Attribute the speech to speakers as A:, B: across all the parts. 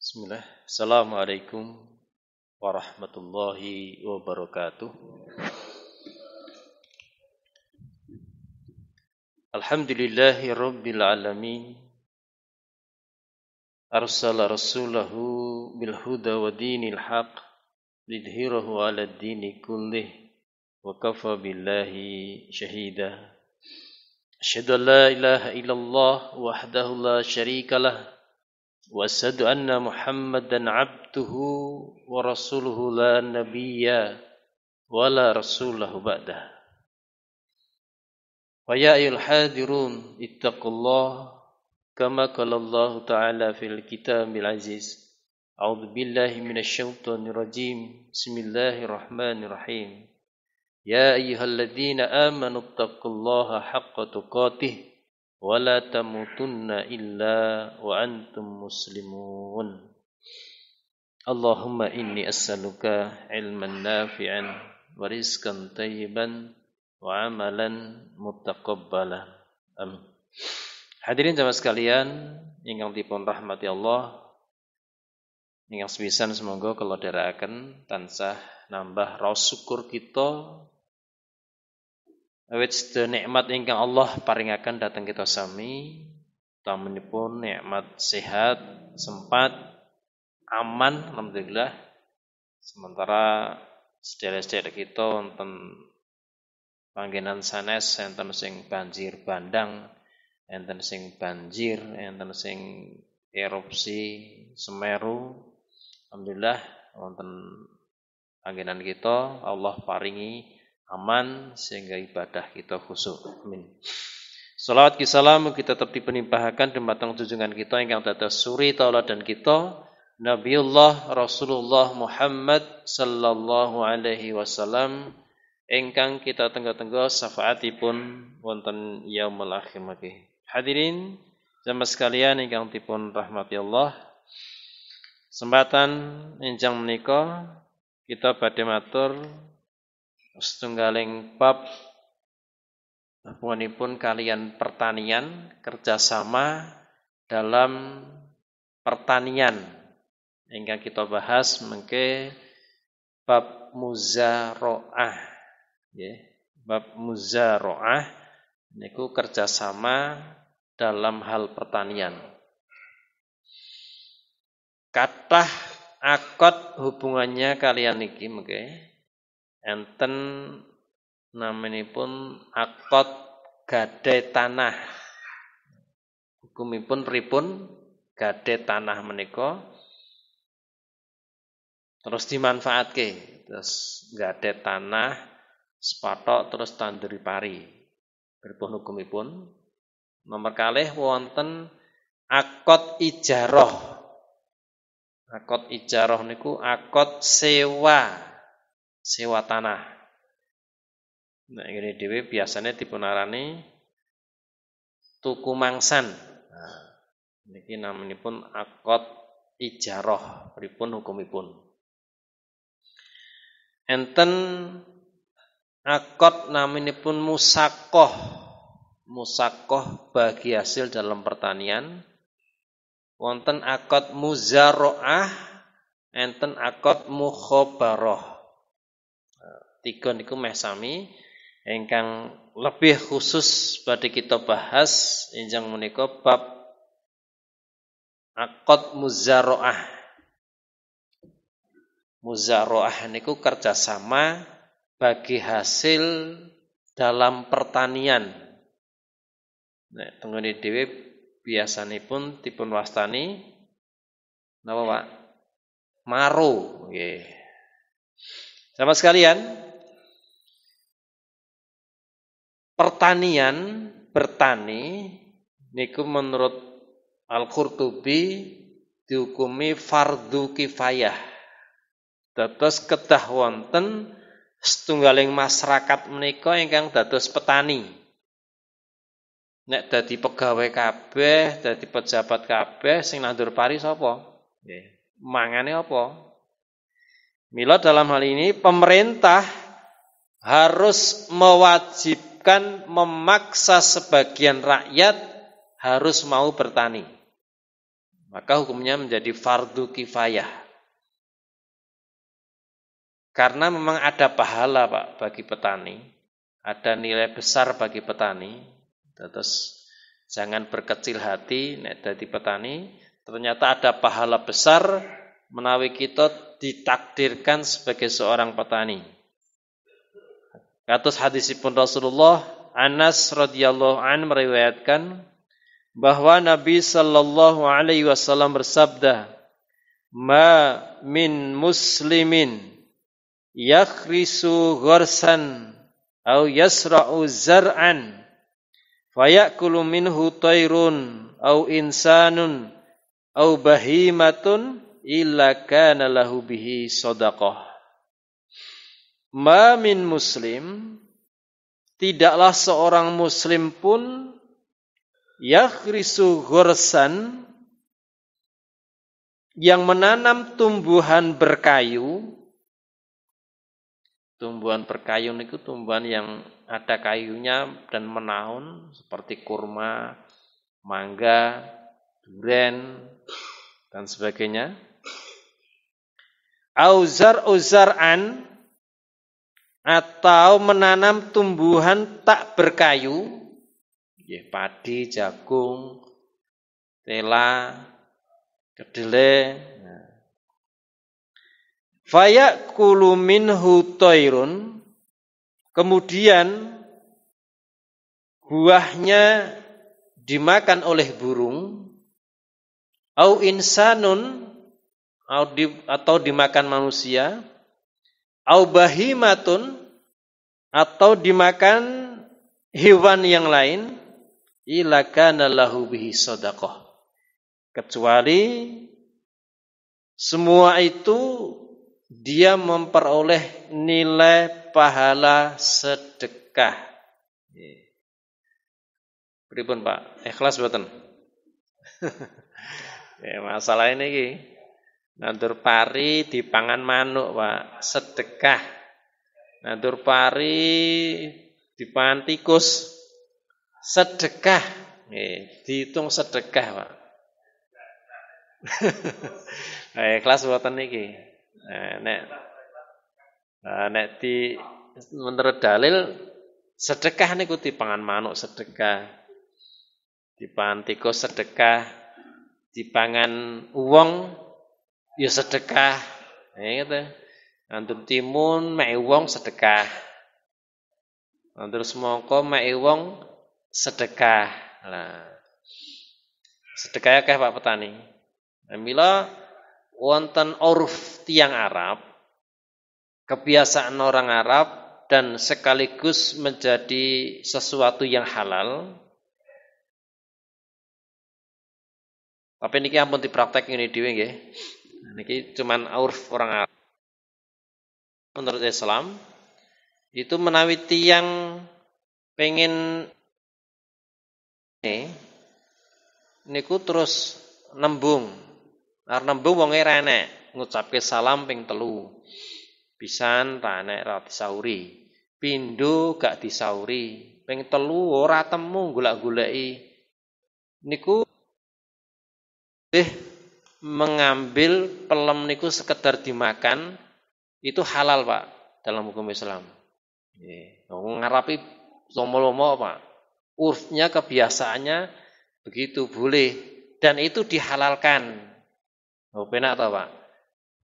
A: Bismillah. Assalamualaikum warahmatullahi wabarakatuh. Alhamdulillahi rabbil alamin. Arsala rasulahu bil huda wa dinil haq lidhhirahu 'ala ad-dini kullih wa kafa billahi shahida. Asyhadu an la ilaha illallah wahdahu la syarika lah. Wa asyhadu anna Muhammadan abduhu wa rasuluhu la nabiyya wa la rasulahu ba'dah. Wa ya ayyuhal hadirun ittaqullah kama qala Allah ta'ala fil kitabil aziz. A'udzu billahi minasy syaithanir rajim. Bismillahirrahmanirrahim. Ya ayyuhalladzina amanu ittaqullaha haqqa tuqatih wa la tamutunna illa wa antum muslimun. Allahumma inni as'aluka ilman nafi'an wa rizqan thayyiban wa amalan mutaqabbalan. Amin. Hadirin jamaah sekalian ingkang dipun rahmati Allah, ingkang sepisan semoga kula dherekaken tansah nambah raos syukur kita awit sedaya nikmat ingkang Allah paringaken dhateng kita sami, utaminipun nikmat sehat, sempat, aman, alhamdulillah. Sementara sedherek-sedherek kita wonten panggenan sanes enten sing banjir bandang, enten sing banjir, enten sing erupsi Semeru. Alhamdulillah wonten panggenan kita Allah paringi aman sehingga ibadah kita khusyuk. Amin. Salawat ki salam kita tetap dipenimpahaken dumateng junjungan kita ingkang dados suri tauladan kita Nabiullah Rasulullah Muhammad sallallahu alaihi wasallam ingkang kita tenggo-tenggo syafaatipun wonten yaumul akhir mangke. Hadirin jamaah sekalian ingkang dipun rahmati Allah, kesempatan enjang menika kita badhe matur setunggaling bab hubunganipun kalian pertanian, kerjasama dalam pertanian. Ingkang kita bahas mengke bab muzaraah, ya. Bab muzaraah niku kerjasama dalam hal pertanian. Kathah akad hubungannya kalian niki mengke enten namanipun akad gadai tanah. Hukumipun pripun gadai tanah menika terus dimanfaatke, terus gadai tanah sepatok terus tanduri pari. Pripun hukumipun? Nomor kalih wonten akad ijarah. Akad ijarah niku akad sewa tanah. Nah, ini dhewe biasanya dipunarani tuku mangsan. Nah, niki namanipun akad ijarah, pripun hukumipun? Enten akad namanipun musaqah. Musaqah bagi hasil dalam pertanian. Wonten akad muzaraah, enten akad mukhabarah. Tiga niku meh sami ingkang lebih khusus badhe kita bahas enjang menika bab akad muzaraah. Muzaraah niku kerjasama bagi hasil dalam pertanian. Nek tenggene dhewe biasanipun dipun wastani napa Pak? Maro, nggih. Sama sekalian, pertanian, bertani niku menurut Al-Qurtubi dihukumi fardhu kifayah. Dados kedah wonten setunggaling masyarakat menika ingkang dados petani. Nek dadi pegawai kabeh, dadi pejabat kabeh sing nandur pari sapa? Nggih, mangane apa? Mila dalam hal ini pemerintah harus mewajibkan memaksa sebagian rakyat harus mau bertani. maka hukumnya menjadi fardu kifayah. Karena memang ada pahala Pak bagi petani, ada nilai besar bagi petani. Terus jangan berkecil hati nek dadi petani, ternyata ada pahala besar menawi kita ditakdirkan sebagai seorang petani. Kados hadisipun Rasulullah, Anas radhiyallahu an meriwayatkan bahwa Nabi sallallahu alaihi wasallam bersabda, "Ma min muslimin yakhrisu gharsan aw yasra'u zar'an fayakulu minhu tayrun aw insanun aw bahimatun illa kana lahu bihi shadaqah." Ma min muslim, tidaklah seorang muslim pun yakhrisu ghursan, yang menanam tumbuhan berkayu. Tumbuhan berkayu itu tumbuhan yang ada kayunya dan menahun seperti kurma, mangga, duren dan sebagainya. Auzar'an, atau menanam tumbuhan tak berkayu, padi, jagung, tela, kedelai. Fayakulu minhu tairun, kemudian buahnya dimakan oleh burung, au insanun, atau dimakan manusia, au bahimatun, atau dimakan hewan yang lain, illa kana lahu bihi shadaqah, kecuali semua itu dia memperoleh nilai pahala sedekah. Pripun Pak? Ikhlas mboten? Masalah ini iki. Nandur pari dipangan manuk, Pak, sedekah. Nandur pari dipangan tikus, sedekah. Dihitung sedekah, Pak. Kelas mboten niki. Nek di menurut dalil sedekah niku dipangan manuk sedekah. Dipangan tikus sedekah. Dipangan uwong ya sedekah. Gitu. Nandur timun mek wong sedekah. Nandur semangka mek wong sedekah. Lah. Sedekah akeh Pak petani. Mila wonten uruf tiang Arab, kebiasaan orang Arab dan sekaligus menjadi sesuatu yang halal. Tapi niki ampun dipraktek ngene dhewe nggih. Niki cuman uruf orang Arab. Menurut Islam itu menawi tiang pengen niku terus nembung. Arep nembung wonge ra enek, ngucapke salam ping 3. Pisan ra enek ra disauri. Pindho gak disauri. Ping 3 ora temu golek-goleki. Niku mengambil pelem niku sekedar dimakan itu halal Pak dalam hukum Islam. Nggih, wong ngarapi lomo-lomo Pak. Urfnya kebiasaannya begitu boleh dan itu dihalalkan. Oh penak ta Pak.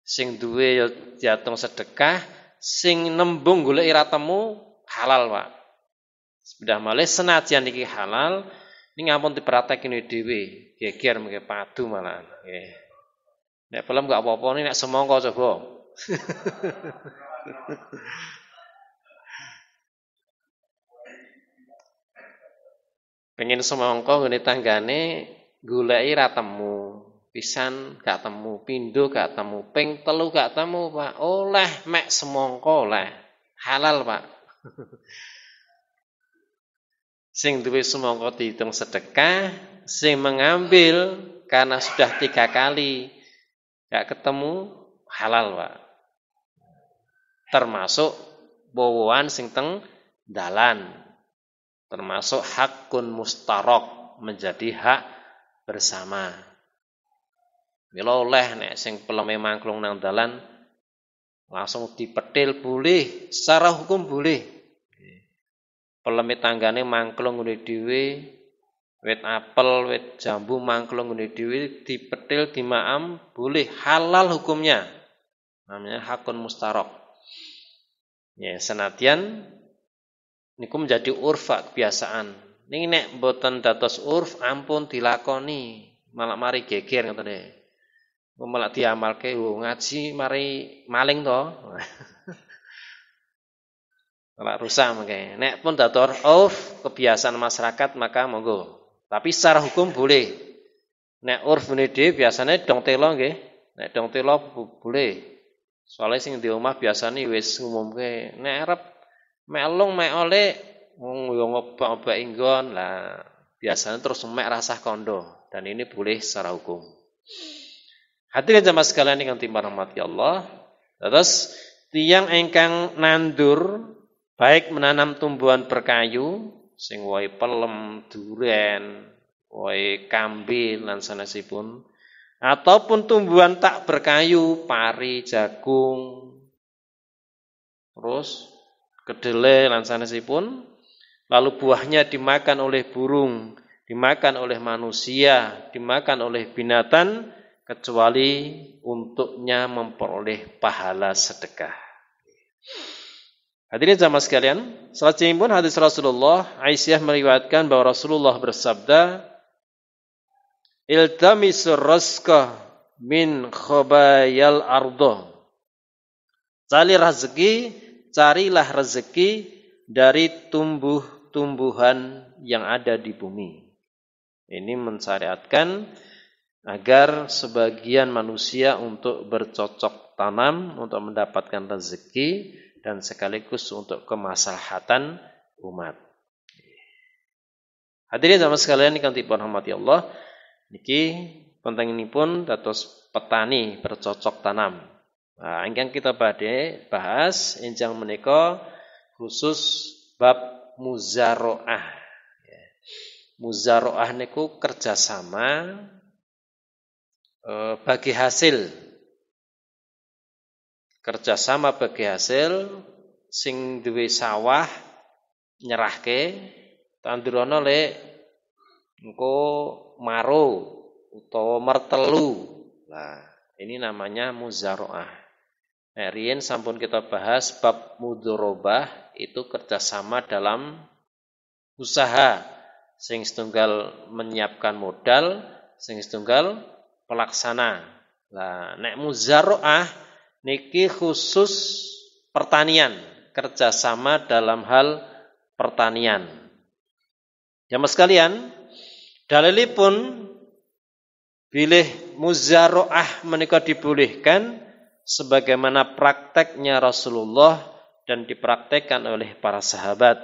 A: Sing duwe ya diatung sedekah, sing nembung golek ora temu halal Pak. Sepeda malih senajan iki halal, ini ngampun dipraktekne dhewe, geger mengke padu malahan. Nggih. Nek pelem gak apa-apa nek semangka coba. Pengen semangka ngene tanggane goleki ra temu. Pisan gak temu, pindho gak temu, ping 3 gak temu, Pak. Oleh mek semangka oleh. Halal, Pak. Sing duwe semangka dihitung sedekah, sing mengambil karena sudah 3 kali gak ketemu halal, Pak. Termasuk bowoan sing teng dalan. Termasuk hakun mustarok, menjadi hak bersama. Mila oleh nek sing peleme mangklung nang dalan langsung dipetil boleh, secara hukum boleh. Peleme tanggane mangklung ngene dhewe, wit apel, wit jambu mangklung ngene dhewe dipetil dimaam boleh, halal hukumnya. Namanya hakun mustarok. Ya, senadyan niku menjadi urfa kebiasaan. Ning nek mboten dados urf ampun dilakoni, malah mari geger ngoten nggih. Malah diamalke ngaji mari maling to. Malah rusak mangke. Nek pun dados urf kebiasaan masyarakat maka monggo. Tapi secara hukum boleh. Nek urf ngene dhewe biasane dong telo nggih. Nek dong telo boleh. Soale sing di omah biasane wis ngumumke nek arep melung mek oleh wong yo ngobak-obak inggon lah biasanya terus mek rasah kondo dan ini boleh secara hukum. Hadirin jamaah sekalian ingkang dirahmati Allah. Terus tiyang ingkang nandur baik menanam tumbuhan berkayu sing wae pelem, duren, wae kambil lan sanesipun ataupun tumbuhan tak berkayu, pari, jagung, terus kedelai lan sanesipun, lalu buahnya dimakan oleh burung, dimakan oleh manusia, dimakan oleh binatang, kecuali untuknya memperoleh pahala sedekah. Hadirin jamaah sekalian, selanjutnya hadis Rasulullah, Aisyah meriwayatkan bahwa Rasulullah bersabda, "Iltamisur rizqa min khabayal ardo." Carilah rezeki dari tumbuh-tumbuhan yang ada di bumi. Ini mensyariatkan agar sebagian manusia untuk bercocok tanam untuk mendapatkan rezeki dan sekaligus untuk kemaslahatan umat. Hadirin jamaah sekalian ingkang dirahmati Allah, niki pentinginipun dados petani bercocok tanam. Nah, ingkang kita bahas enjang menika khusus bab muzaroah. Muzaroah niku kerjasama bagi hasil. Kerjasama bagi hasil sing duwe sawah nyerahke tandurono lek engko maro utawa mertelu. Nah, ini namanya muzaroah. Riyen sampun kita bahas bab mudharabah itu kerjasama dalam usaha. Sing setunggal menyiapkan modal, sing setunggal pelaksana. Lah nek muzaroah niki khusus pertanian, kerjasama dalam hal pertanian. Jamaah sekalian, dalilipun bilih muzaroah menika dibolehkan sebagaimana prakteknya Rasulullah dan dipraktekkan oleh para sahabat.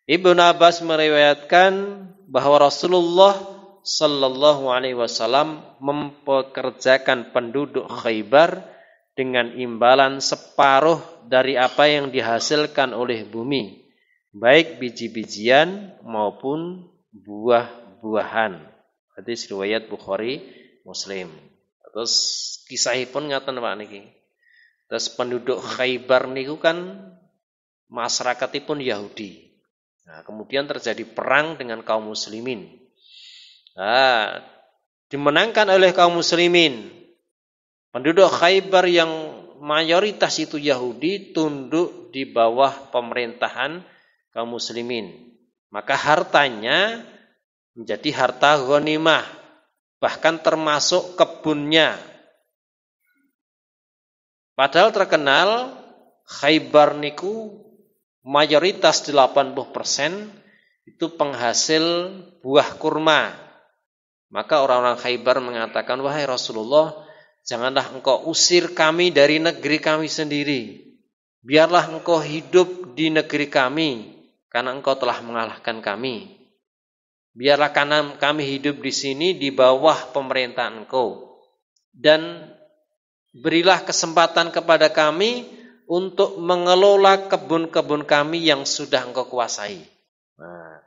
A: Ibnu Abbas meriwayatkan bahwa Rasulullah sallallahu alaihi wasallam mempekerjakan penduduk Khaybar dengan imbalan separuh dari apa yang dihasilkan oleh bumi, baik biji-bijian maupun buah-buahan. Hadis riwayat Bukhari Muslim. Terus kisahipun ngaten Pak niki. Terus penduduk Khaybar niku kan masyarakatipun Yahudi. Nah, kemudian terjadi perang dengan kaum muslimin. Nah, dimenangkan oleh kaum muslimin. Penduduk Khaybar yang mayoritas itu Yahudi tunduk di bawah pemerintahan kaum muslimin. Maka hartanya menjadi harta ghanimah, bahkan termasuk kebunnya. Padahal terkenal Khaybar niku mayoritas 80% itu penghasil buah kurma. Maka orang-orang Khaybar mengatakan, "Wahai Rasulullah, janganlah engkau usir kami dari negeri kami sendiri. Biarlah engkau hidup di negeri kami, karena engkau telah mengalahkan kami. Biarlah kami hidup di sini di bawah pemerintahan engkau. Dan berilah kesempatan kepada kami untuk mengelola kebun-kebun kami yang sudah engkau kuasai." Nah,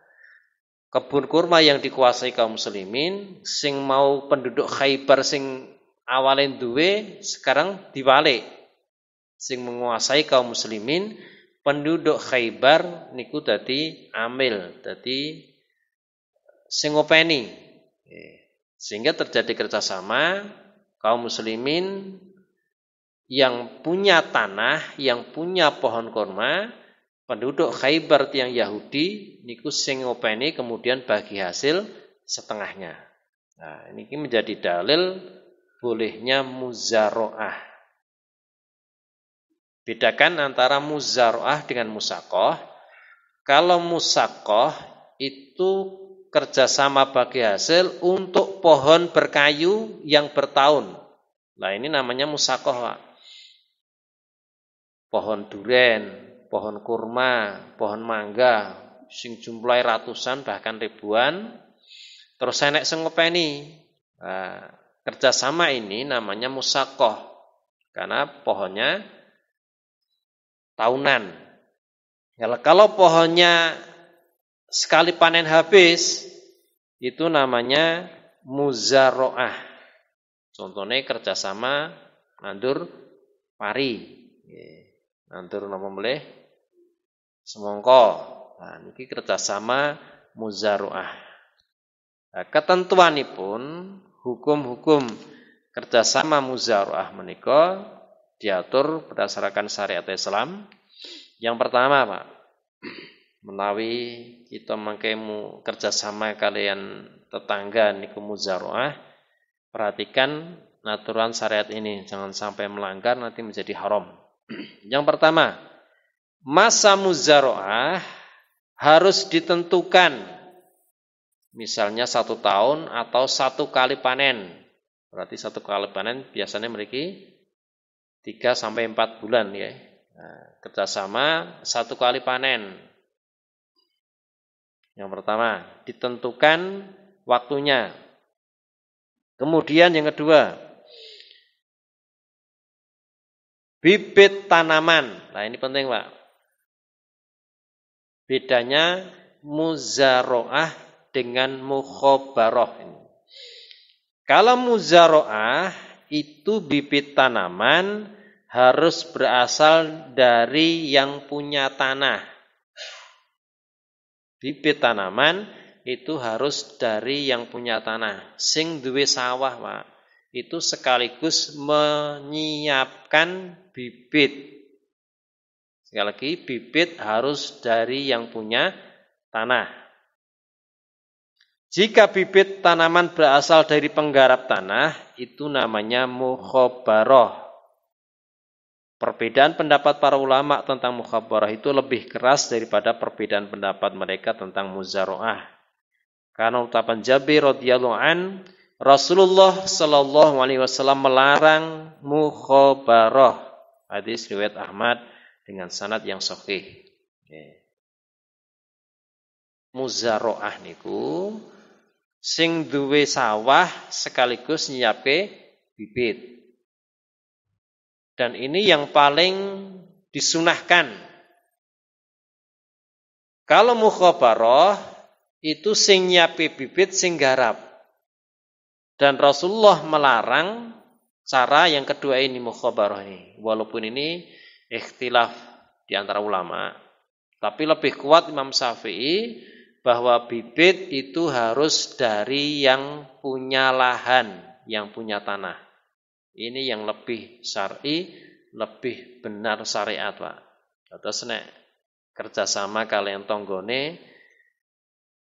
A: kebun kurma yang dikuasai kaum muslimin, sing mau penduduk Khaybar sing awalnya duwe sekarang diwalik. Sing menguasai kaum muslimin penduduk Khaybar niku dadi amil, dadi sing ngopeni. Sehingga terjadi kerjasama kaum muslimin yang punya tanah, yang punya pohon kurma, penduduk Khaybar yang Yahudi niku sing ngopeni kemudian bagi hasil setengahnya. Nah, ini menjadi dalil bolehnya muzaroah. Bedakan antara muzaroah dengan musakoh. Kalau musakoh itu kerjasama bagi hasil untuk pohon berkayu yang bertahun. Nah ini namanya musakoh, Pak. Pohon duren, pohon kurma, pohon mangga, sing jumlahi ratusan bahkan ribuan. Terus enek sing ngopeni. Nah, kerjasama ini namanya musakoh karena pohonnya tahunan. Ya, kalau pohonnya sekali panen habis, itu namanya muzaroah. Contohnya kerjasama nandur pari, nandur napa melih semongko. Nah, ini kerjasama muzaroah. Nah, ketentuanipun hukum-hukum kerjasama muzaroah menika diatur berdasarkan syariat Islam. Yang pertama, Pak, menawi kita mangke kerjasama kalian tetangga niku muzaroah, perhatikan aturan syariat ini, jangan sampai melanggar nanti menjadi haram. Yang pertama, masa muzaroah harus ditentukan, misalnya 1 tahun atau 1 kali panen. Berarti 1 kali panen biasanya memiliki 3-4 bulan ya. Nah, kerjasama 1 kali panen. Yang pertama, ditentukan waktunya. Kemudian yang kedua, bibit tanaman. Nah ini penting, Pak. Bedanya muzaroah dengan mukhobaroh. Kalau muzaroah itu bibit tanaman harus berasal dari yang punya tanah. Bibit tanaman itu harus dari yang punya tanah. Sing duwe sawah, Pak, itu sekaligus menyiapkan bibit. Sekali lagi, bibit harus dari yang punya tanah. Jika bibit tanaman berasal dari penggarap tanah, itu namanya mukhobaroh. Perbedaan pendapat para ulama tentang mukhobaroh itu lebih keras daripada perbedaan pendapat mereka tentang muzaroah. Karena ucapan Jabir radhiyallahu an, Rasulullah sallallahu alaihi wasallam melarang mukhobaroh. Hadis riwayat Ahmad dengan sanad yang sahih. Muzaroah niku sing duwe sawah sekaligus nyiapke bibit. Dan ini yang paling disunahkan. Kalau mukhobaroh itu sing nyiapke bibit sing garap. Dan Rasulullah melarang cara yang kedua ini mukhobaroh ini. Walaupun ini ikhtilaf di antara ulama, tapi lebih kuat Imam Syafi'i bahwa bibit itu harus dari yang punya lahan, yang punya tanah. Ini yang lebih syar'i, lebih benar syariat, Pak. Terus nek kerjasama kalian tonggone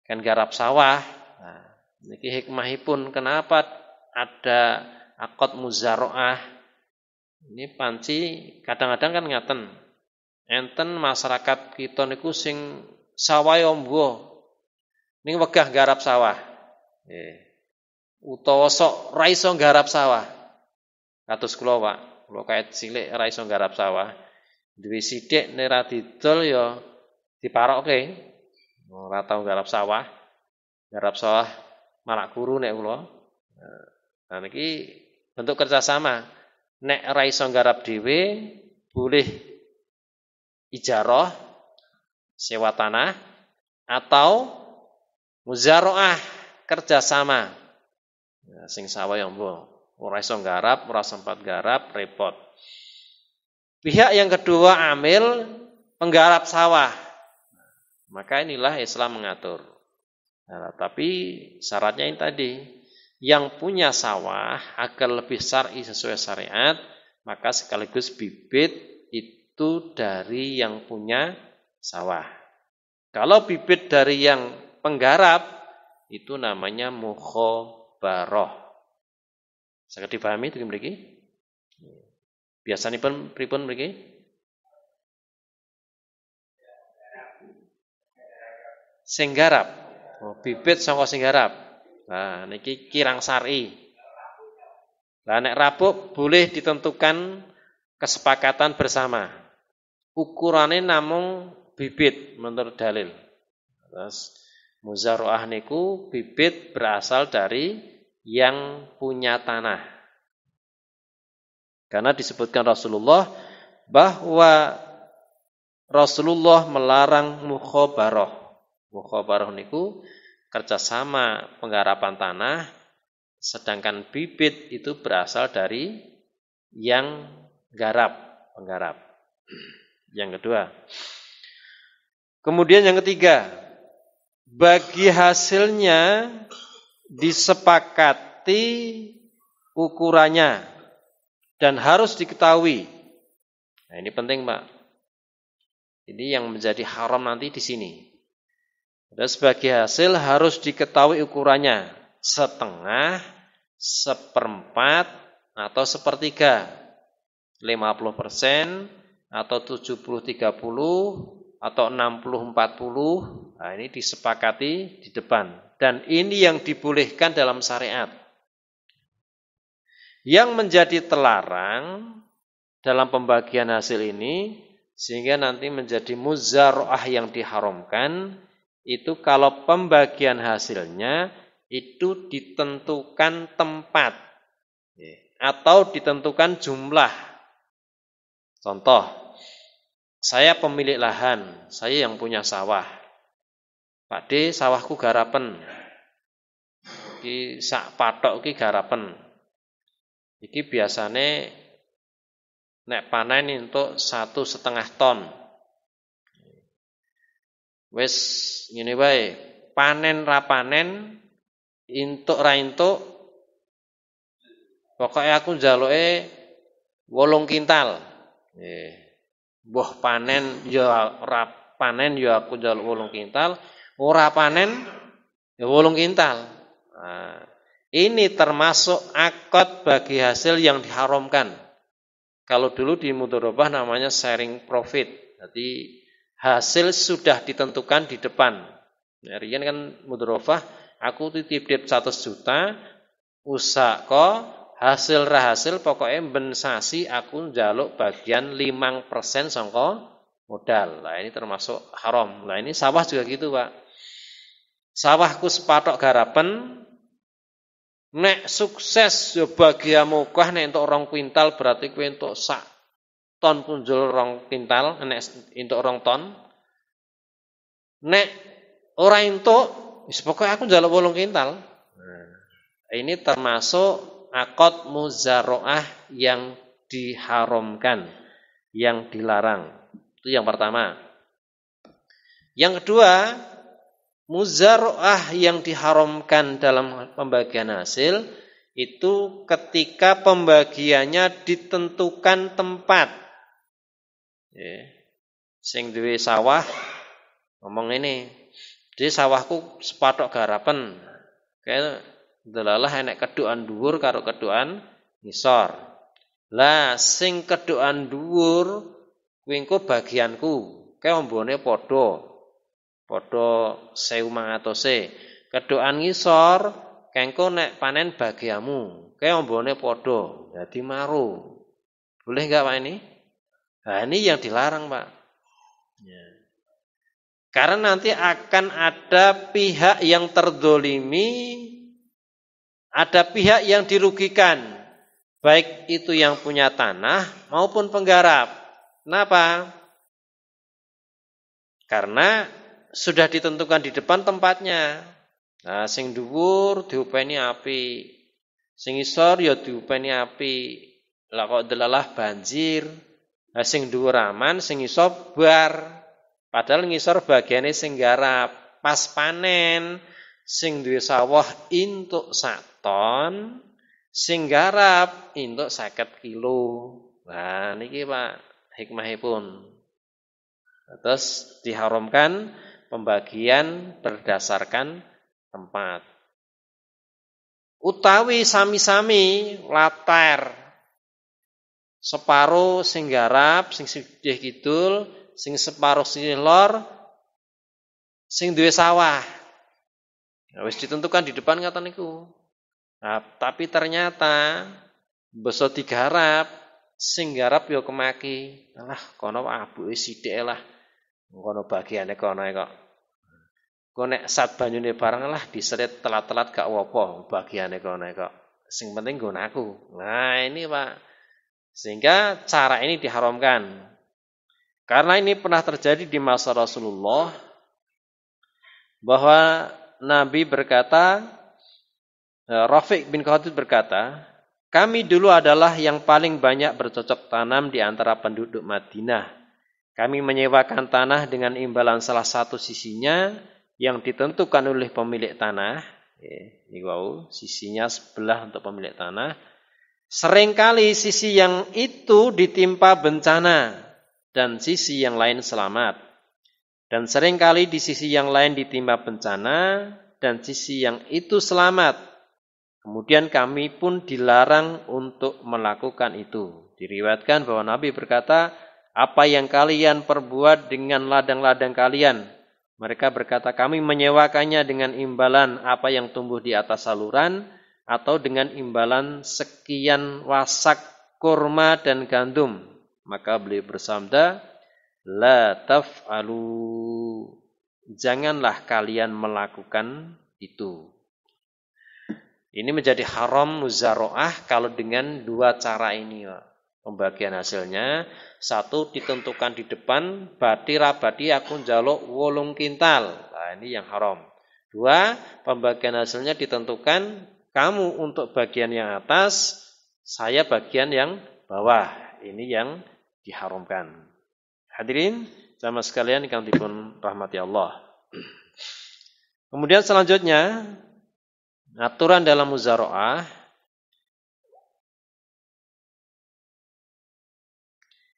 A: kan garap sawah. Nah, niki hikmahipun kenapa ada akad muzaroah. Ini panci kadang-kadang kan ngaten. Enten masyarakat kita niku sing sawah ombo. Ning wegah garap sawah. Utawa sok ra iso garap sawah. Kados kula, Pak. Kula kaet cilik ra iso garap sawah. Duwe sithik nek ra didol ya diparokke. Ora tau garap sawah. Garap sawah malak guru nek kula. Nah niki bentuk kerjasama. Nek ra iso garap dhewe boleh ijarah sewa tanah atau muzaroah kerjasama. Sing sawah ya mbok. ora iso nggarap, ora sempat garap, repot. Pihak yang kedua amil penggarap sawah. Maka inilah Islam mengatur. Nah, tapi syaratnya ini tadi, yang punya sawah agar lebih syar'i sesuai syariat, maka sekaligus bibit itu dari yang punya sawah. Kalau bibit dari yang penggarap, itu namanya mukhabarah. Saged dipahami itu mriki? Biasanipun pripun mriki? Sing garap. Oh, bibit saka sing garap. Nah, niki kirang syar'i. Lah nek rabuk boleh ditentukan kesepakatan bersama. Ukurannya namung bibit menurut dalil. Terus muzara'ah niku bibit berasal dari yang punya tanah. Karena disebutkan Rasulullah bahwa Rasulullah melarang mukhabarah. Mukhabarah niku kerjasama penggarapan tanah, sedangkan bibit itu berasal dari yang garap, penggarap. Yang kedua. Kemudian yang ketiga, bagi hasilnya disepakati ukurannya dan harus diketahui. Nah, ini penting, Pak. Ini yang menjadi haram nanti di sini. Dan sebagai hasil harus diketahui ukurannya, setengah, seperempat, atau sepertiga, 50%, atau 70-30, atau 60-40. Nah, ini disepakati di depan. Dan ini yang dibolehkan dalam syariat. Yang menjadi terlarang dalam pembagian hasil ini, sehingga nanti menjadi muzara'ah yang diharamkan, itu kalau pembagian hasilnya itu ditentukan tempat atau ditentukan jumlah. Contoh, saya pemilik lahan, saya yang punya sawah. Pak D, sawahku garapen. Iki sak patok iki garapen. Iki biasane nek panen untuk 1,5 ton. Wes ngene wae, panen ra panen, entuk ra entuk, pokoke aku njaluke 8 kintal. Mbah panen ya ora panen ya aku njaluk 8 kintal, ora panen ya 8 kintal. Nah, ini termasuk akad bagi hasil yang diharamkan. Kalau dulu di mudharabah namanya sharing profit. Jadi hasil sudah ditentukan di depan. Nah, riyen kan mudharabah, aku titip 100 juta, usaka hasil ra hasil pokoknya ben sasi aku njaluk bagian 5% saka modal. Nah, ini termasuk haram. Nah, ini sawah juga gitu, Pak. Sawahku sepatok garapen, nek sukses ya bagiamu kah nek entuk 2 kuintal berarti kowe entuk sak ton punjul 2 kintal, nek entuk 2 ton. Nek ora entuk, wis pokoke aku njaluk 8 kintal. Nah, ini termasuk akad muzara'ah yang diharamkan, yang dilarang. Itu yang pertama. Yang kedua, muzara'ah yang diharamkan dalam pembagian hasil itu ketika pembagiannya ditentukan tempat. Sing duwe sawah ngomong ini, "Di sawahku sepatok garapen." Kayak delalah enek kedukan dhuwur karo kedukan ngisor. Lah sing kedukan dhuwur kuwi engko bagianku. Kayak ombone padha 1.500. Kedukan ngisor kengko nek panen bagiamu. Kayak ombone padha. Dadi maru. Boleh enggak Pak ini? Nah, ini yang dilarang, Pak. Ya. Karena nanti akan ada pihak yang terdolimi, ada pihak yang dirugikan, baik itu yang punya tanah maupun penggarap. Kenapa? Karena sudah ditentukan di depan tempatnya. Nah, sing dhuwur diopeni apik, Sing isor ya diupeni apik. Lah kok delalah banjir. Lah sing dhuwur aman, sing isor bar. Padahal ngisor bagiane sing garap. Pas panen sing duwe sawah entuk 1 ton, sing garap entuk 50 kilo. Nah niki Pak hikmahipun. Terus diharamkan pembagian berdasarkan tempat. Utawi sami-sami latar. Separo sing garap, sing sugih kidul, sing separo sing lor, sing duwe sawah. Nah, wis ditentukan di depan ngoten niku. Nah, tapi ternyata basa digarap, sing garap ya kemaki. Alah, kono abuke sithik lah. Kono bagiane kono kok. Kok nek sat banyune barang lah diseret telat-telat gak apa-apa bagiane kono kok. Sing penting nggon aku. Nah, ini Pak. Sehingga cara ini diharamkan. Karena ini pernah terjadi di masa Rasulullah bahwa Nabi berkata, Rafiq bin Khadij berkata, kami dulu adalah yang paling banyak bercocok tanam di antara penduduk Madinah. Kami menyewakan tanah dengan imbalan salah satu sisinya yang ditentukan oleh pemilik tanah. Ini wow, sisinya sebelah untuk pemilik tanah. Seringkali sisi yang itu ditimpa bencana dan sisi yang lain selamat. Dan seringkali di sisi yang lain ditimpa bencana dan sisi yang itu selamat. Kemudian kami pun dilarang untuk melakukan itu. Diriwayatkan bahwa Nabi berkata, apa yang kalian perbuat dengan ladang-ladang kalian? Mereka berkata, kami menyewakannya dengan imbalan apa yang tumbuh di atas saluran atau dengan imbalan sekian wasak kurma dan gandum. Maka beliau bersabda, la taf'alu, janganlah kalian melakukan itu. Ini menjadi haram muzara'ah kalau dengan 2 cara ini. Pembagian hasilnya, 1 ditentukan di depan, bati rabati aku njaluk 8 kintal. Nah, ini yang haram. 2, pembagian hasilnya ditentukan, kamu untuk bagian yang atas, saya bagian yang bawah. Ini yang diharamkan. Hadirin jamaah sekalian yang dipun rahmati Allah. Kemudian selanjutnya aturan dalam muzara'ah,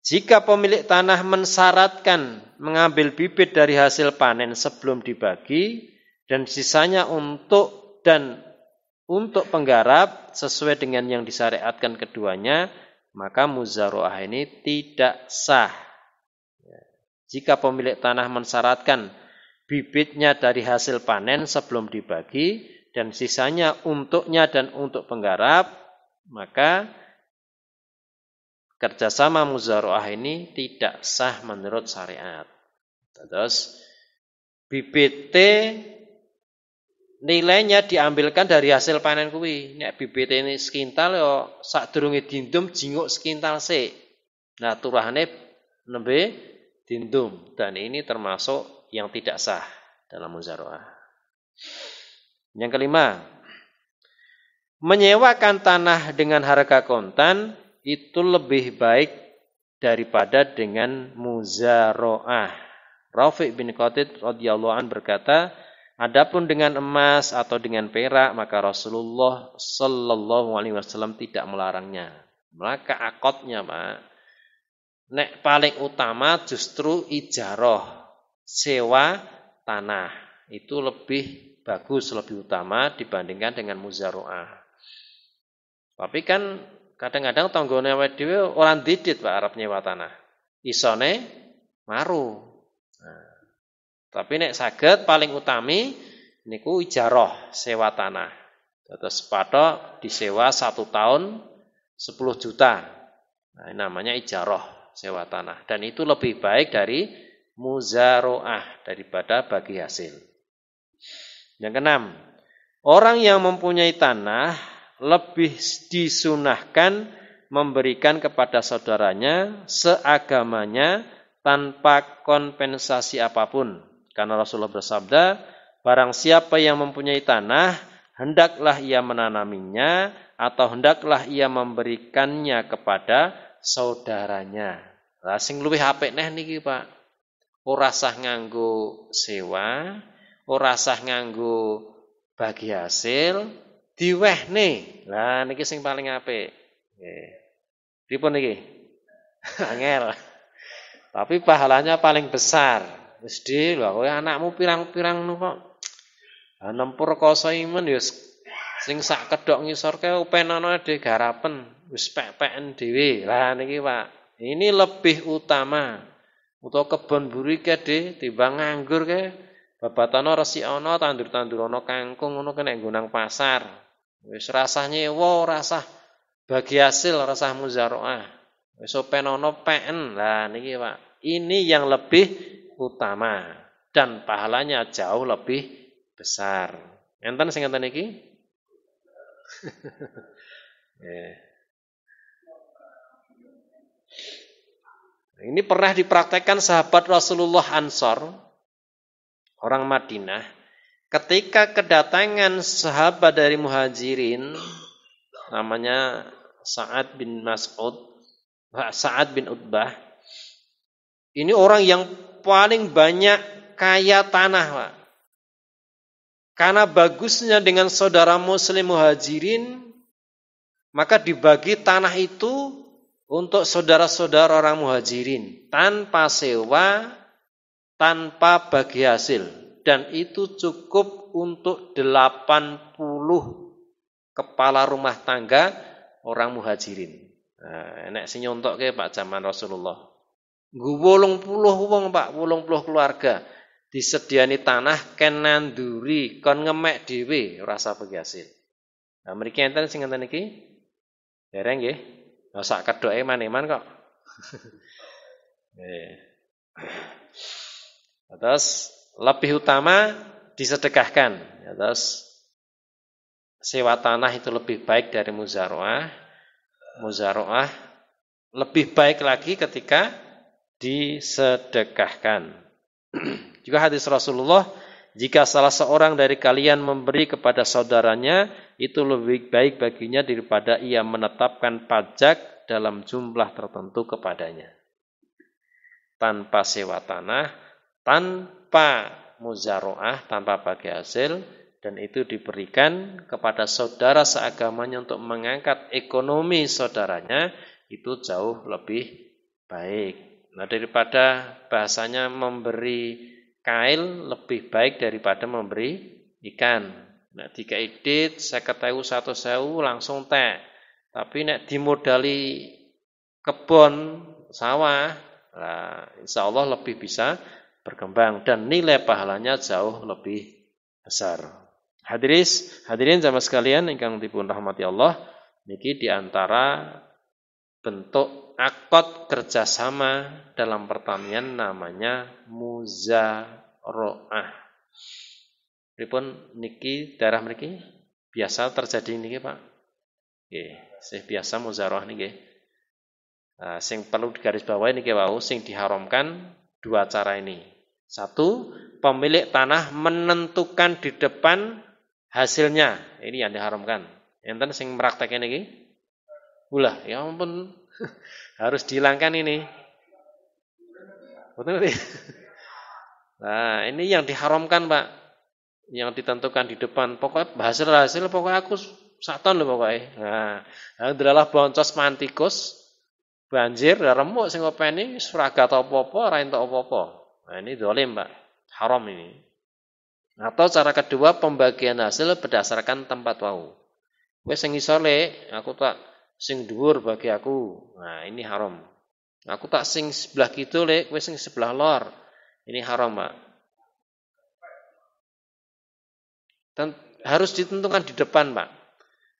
A: jika pemilik tanah mensyaratkan mengambil bibit dari hasil panen sebelum dibagi dan sisanya untuk penggarap sesuai dengan yang disyariatkan keduanya, maka muzara'ah ini tidak sah. Jika pemilik tanah mensyaratkan bibitnya dari hasil panen sebelum dibagi dan sisanya untuknya dan untuk penggarap, maka kerjasama muzara'ah ini tidak sah menurut syariat. Terus bibit nilainya diambilkan dari hasil panen kuwi. Nek bibit ini sekintal ya sadurunge dindum jinguk sekintal sik. Nah, turahane nembe dindum, dan ini termasuk yang tidak sah dalam muzara'ah. Yang kelima, menyewakan tanah dengan harga kontan itu lebih baik daripada dengan muzara'ah. Rafiq bin Khadij radhiyallahu anhu berkata, adapun dengan emas atau dengan perak maka Rasulullah sallallahu alaihi wasallam tidak melarangnya. Maka akadnya, Pak, nek paling utama justru ijarah, sewa tanah. Itu lebih bagus, lebih utama dibandingkan dengan muzara'ah. Tapi kan kadang-kadang tanggane awake dhewe ora ndidit Pak arep nyewa tanah. Isone maru. Nah, tapi nek saged paling utami niku ijarah, sewa tanah. Terus patok disewa 1 tahun 10 juta. Nah, ini namanya ijarah, sewa tanah, dan itu lebih baik dari muzara'ah daripada bagi hasil. Yang keenam, orang yang mempunyai tanah lebih disunahkan memberikan kepada saudaranya seagamanya tanpa kompensasi apapun. Karena Rasulullah bersabda, barang siapa yang mempunyai tanah, hendaklah ia menanaminya atau hendaklah ia memberikannya kepada saudaranya. Lah sing luwih apik neh niki, Pak. Ora sah nganggo sewa, ora sah nganggo bagi hasil, diwehne. Lah niki sing paling apik. Nggih. Pripun niki? Angel. Tapi pahalanya paling besar. Wis di lho, kowe anakmu pirang-pirang nu kok. Nempur koso iman ya sing sak kedok ngisorke upenana dhewe garapen, wis pek-peken dhewe. Lah niki Pak, ini lebih utama. Utawa kebon buri ke timbang nganggur ke. Babatana resik ana, tandur-tandur ana kangkung ngono kene nggonang pasar. Wis rasah nyewa, rasah bagi hasil, rasah muzaroah. Wis openono peken. Lah niki Pak, ini yang lebih utama dan pahalanya jauh lebih besar. Enten sing ngenten iki? Ini pernah dipraktekkan sahabat Rasulullah Ansor, orang Madinah, ketika kedatangan sahabat dari Muhajirin, namanya Sa'ad bin Utbah. Ini orang yang paling banyak kaya tanah, Pak. Karena bagusnya dengan saudara muslim Muhajirin, maka dibagi tanah itu untuk saudara-saudara orang Muhajirin tanpa sewa, tanpa bagi hasil, dan itu cukup untuk 80 kepala rumah tangga orang Muhajirin. Nah, enek sing nyontokke Pak zaman Rasulullah. Nggo 80 wong Pak, 80 keluarga disediani tanah ken nanduri kon ngemek dhewe ora usah bagi hasil. Nah, mriki enten sing ngenten iki? Dereng nggih. Lah sak kedoke maneman kok. Terus lebih utama disedekahkan. Terus sewa tanah itu lebih baik dari muzaroah. Muzaroah lebih baik lagi ketika disedekahkan. Juga hadis Rasulullah, jika salah seorang dari kalian memberi kepada saudaranya, itu lebih baik baginya daripada ia menetapkan pajak dalam jumlah tertentu kepadanya. Tanpa sewa tanah, tanpa muzaroah, tanpa bagi hasil, dan itu diberikan kepada saudara seagamanya untuk mengangkat ekonomi saudaranya, itu jauh lebih baik. Nah, daripada bahasanya memberi kail lebih baik daripada memberi ikan. Nah, jika idit 50.000 100.000 langsung teh. Tapi nek dimodali kebon sawah, nah, insya Allah lebih bisa berkembang dan nilai pahalanya jauh lebih besar. Hadirin jamaah sekalian ingkang dipun rahmati Allah, niki diantara bentuk akad kerjasama dalam pertanian namanya muzaroah. Pripun niki daerah mriki biasa terjadi niki Pak. Nggih, sing biasa muzaroah niki. Nah, sing perlu digarisbawahi niki wau sing diharamkan dua cara ini. Satu, pemilik tanah menentukan di depan hasilnya. Ini yang diharamkan. Enten sing mraktekke niki? Ulah, ya ampun. Harus dihilangkan ini. Betul. Nah, ini yang diharamkan, Pak. Yang ditentukan di depan. Pokoknya hasil pokoknya aku sak ton lho pokoknya. Nah, adalah boncos mantikus, banjir, remuk sing ngopeni suragat apa-apa, ora entuk apa-apa. Nah, ini zalim, Pak. Haram ini. Atau cara kedua, pembagian hasil berdasarkan tempat wau. Wis sing ngisor le, aku tak sing dhuwur bagi aku. Nah, ini haram. Aku tak sing sebelah kidul le, kowe sing sebelah lor. Ini haram, Pak. Dan harus ditentukan di depan, Pak.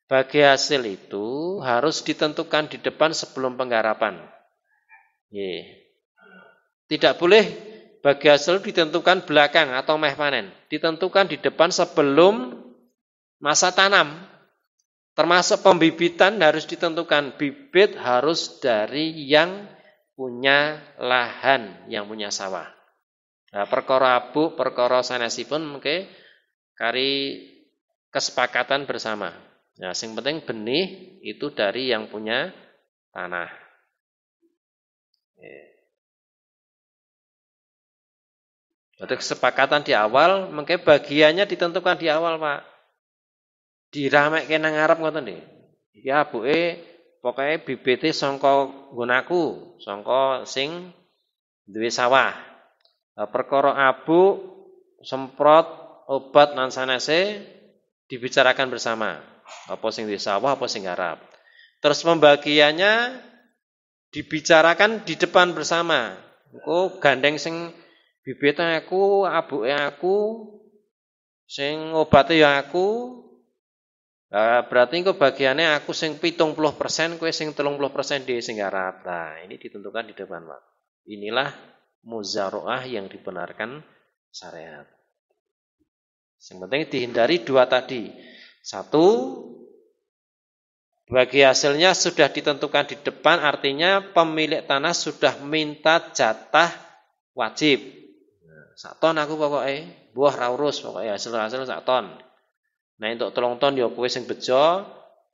A: Bagi hasil itu harus ditentukan di depan sebelum penggarapan. Tidak boleh bagi hasil ditentukan belakang atau meh panen. Ditentukan di depan sebelum masa tanam. Termasuk pembibitan harus ditentukan. Bibit harus dari yang punya lahan, yang punya sawah. Nah, perkara abu, perkara sanesipun mungkin kari kesepakatan bersama. Nah, sing penting benih itu dari yang punya tanah. Jadi kesepakatan di awal, mungkin bagiannya ditentukan di awal, Pak. Diramekke nang ngarep ngoten nggih. Iki abuke pokoke bibite sangka nggonaku, sangka sing duwe sawah. Perkara abu, semprot, obat lan sanese dibicarakan bersama. Apa sing duwe sawah, apa sing garap. Terus pembagiannya dibicarakan di depan bersama. Engko gandeng sing bibite aku, abuke aku, sing obate ya aku. Berarti engko bagiannya aku sing 70%, kowe sing 30% dhewe sing garap. Nah, ini ditentukan di depan, Pak. Inilah muzaraah yang dibenarkan syariat. Yang penting dihindari dua tadi. Satu, bagi hasilnya sudah ditentukan di depan, artinya pemilik tanah sudah minta jatah wajib. Sak ton aku pokoknya, buah ra urus pokoknya hasil sak ton. Nek entuk 3 ton ya kowe sing bejo,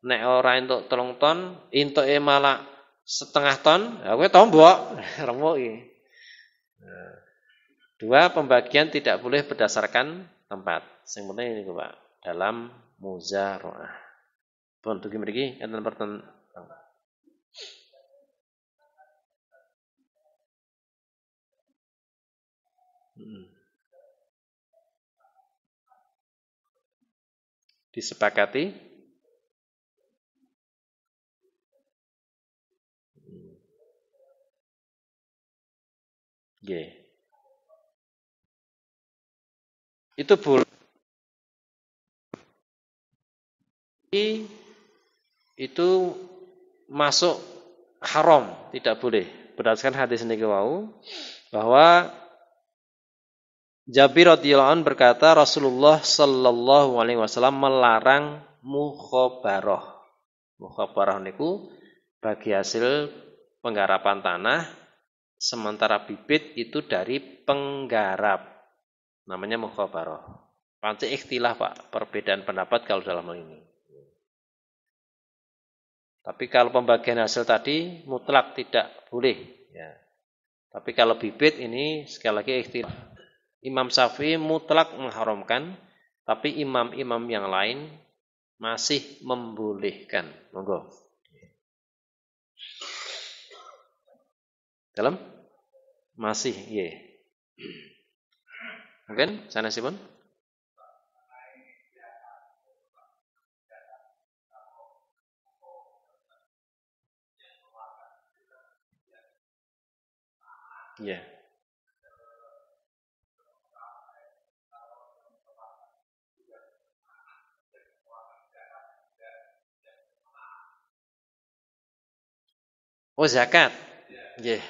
A: nek ora entuk 3 ton, entuke malah setengah ton, ya kowe tombok, remuk iki. Dua, pembagian tidak boleh berdasarkan tempat. Yang penting ini Pak, dalam muzaraah. Pun dugi mriki enten pertanyaan. Disepakati? Nggih. Itu boleh. Itu masuk haram, tidak boleh. Berdasarkan hadis niki wau bahwa Jabir radhiyallahu anhu berkata Rasulullah sallallahu alaihi wasallam melarang mukhabarah. Mukhabarah niku bagi hasil penggarapan tanah sementara bibit itu dari penggarap. Namanya mukhabarah. Pancen ikhtilaf Pak, perbedaan pendapat kalau dalam hal ini. Tapi kalau pembagian hasil tadi mutlak tidak boleh. Ya. Tapi kalau bibit ini sekali lagi ikhtilaf. Imam Syafi'i mutlak mengharamkan, tapi imam-imam yang lain masih membolehkan. Monggo. Dalam? Masih, ya. Mungkin sanesipun? Ya. Oh zakat. Yeah.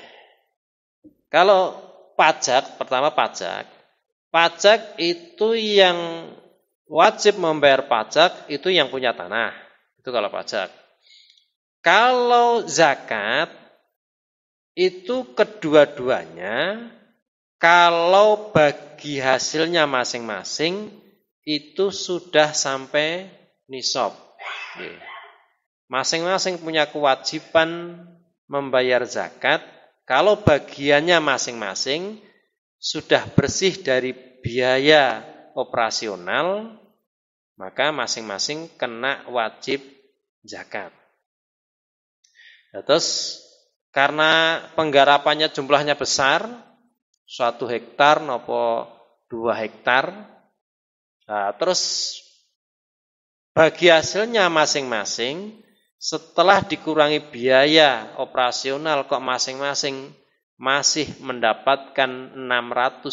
A: Kalau pajak, pertama pajak. Pajak itu yang wajib membayar pajak itu yang punya tanah. Itu kalau pajak. Kalau zakat itu kedua-duanya kalau bagi hasilnya masing-masing itu sudah sampai nisab. Masing-masing punya kewajiban membayar zakat. Kalau bagiannya masing-masing sudah bersih dari biaya operasional, maka masing-masing kena wajib zakat. Terus karena penggarapannya jumlahnya besar, 1 hektar nopo 2 hektar, nah, terus bagi hasilnya masing-masing, setelah dikurangi biaya operasional kok masing-masing masih mendapatkan 650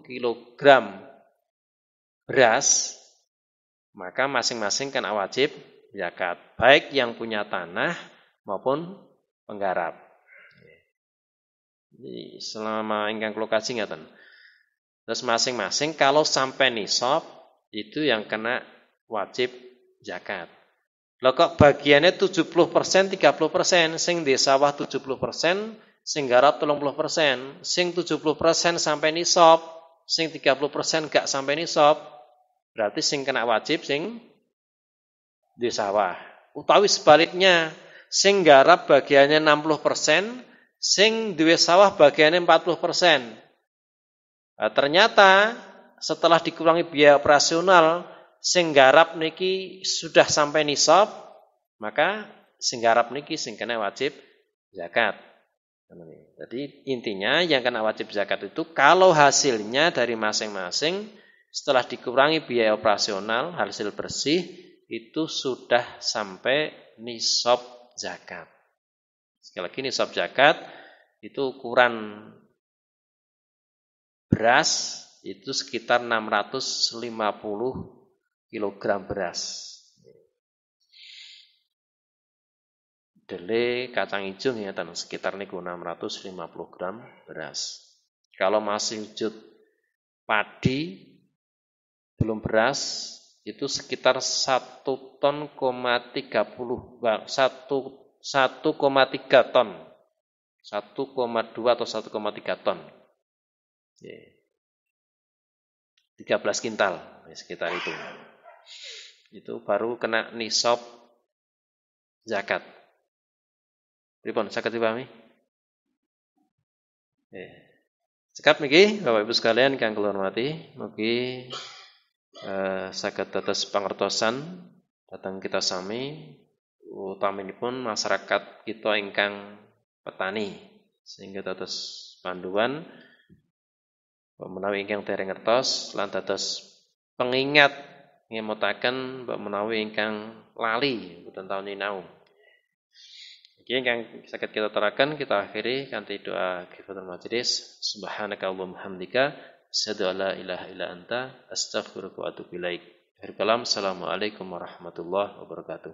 A: kg beras, maka masing-masing kena wajib zakat, baik yang punya tanah maupun penggarap. Jadi selama ingkang kula kaji ngaten. Terus masing-masing kalau sampai nisab itu yang kena wajib zakat. Lah kok bagiannya 70%, 30%, sing di sawah 70%, sing garap 30%, sing 70% sampai nisab, sing 30% gak sampai nisab. Berarti sing kena wajib sing duwe sawah. Utawi sebaliknya, sing garap bagiannya 60%, sing duwe sawah bagiannya 40%. Nah, ternyata setelah dikurangi biaya operasional, sing garap niki sudah sampai nisab, maka sing garap niki sing kena wajib zakat. Jadi intinya yang kena wajib zakat itu kalau hasilnya dari masing-masing setelah dikurangi biaya operasional, hasil bersih itu sudah sampai nisab zakat. Sekali lagi nisab zakat itu ukuran beras itu sekitar 650 kg beras. Dele kacang hijau ya sekitar niku 650 gram beras. Kalau masih wujud padi belum beras itu sekitar 1,3 ton 1,3 ton. 1,2 atau 1,3 ton. 13 kintal sekitar itu. Itu baru kena nisab zakat. Pripun saged dipahami? Cekap niki Bapak Ibu sekalian kang kula hormati, mugi saged dados pangertosan dhateng kita sami utaminipun masyarakat kita ingkang petani sehingga dados panduan menawi ingkang dereng ngertos lan dados pengingat ngemutaken menawi ingkang lali boten taun ninau. Iki ingkang saged kita terakan kita akhiri kanthi doa kifatul majlis. Subhanakallahumma hamdika asyhadu an la ilaha illa anta astaghfiruka wa atubu ilaik. Assalamualaikum warahmatullahi wabarakatuh.